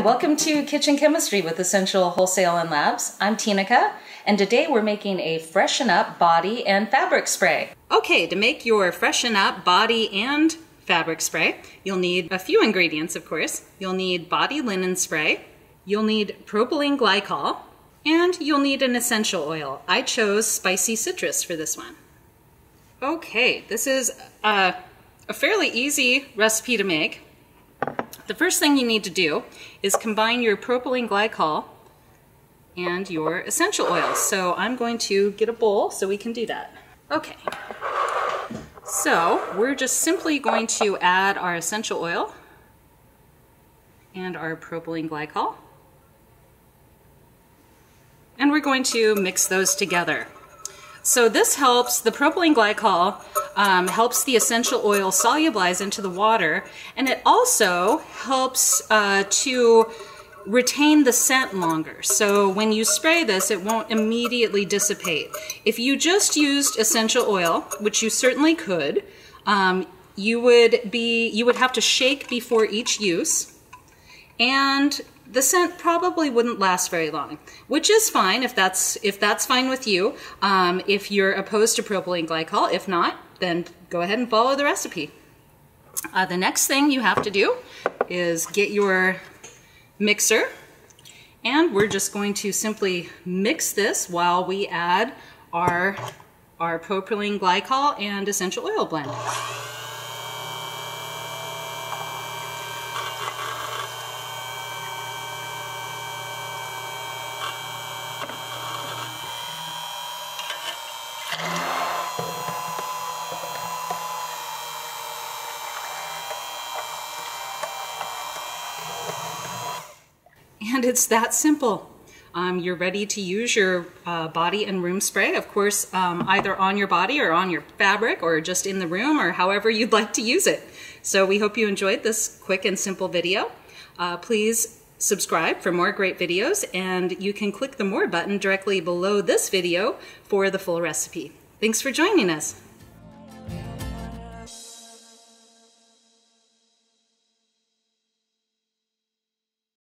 welcome to Kitchen Chemistry with Essential Wholesale and Labs. I'm Tinica, and today we're making a Freshen Up body and fabric spray. Okay, to make your Freshen Up body and fabric spray, you'll need a few ingredients, of course. You'll need body linen spray, you'll need propylene glycol, and you'll need an essential oil. I chose spicy citrus for this one. Okay, this is a fairly easy recipe to make. The first thing you need to do is combine your propylene glycol and your essential oils. So I'm going to get a bowl so we can do that. Okay, so we're just simply going to add our essential oil and our propylene glycol. And we're going to mix those together. So this helps, the propylene glycol helps the essential oil solubilize into the water, and it also helps to retain the scent longer. So when you spray this, it won't immediately dissipate. If you just used essential oil, which you certainly could, you would have to shake before each use, and the scent probably wouldn't last very long, which is fine if that's fine with you. If you're opposed to propylene glycol, if not, then go ahead and follow the recipe. The next thing you have to do is get your mixer, and we're just going to simply mix this while we add our propylene glycol and essential oil blend. And it's that simple. You're ready to use your body and room spray, of course, either on your body or on your fabric or just in the room or however you'd like to use it. So we hope you enjoyed this quick and simple video. Please subscribe for more great videos, and you can click the More button directly below this video for the full recipe. Thanks for joining us.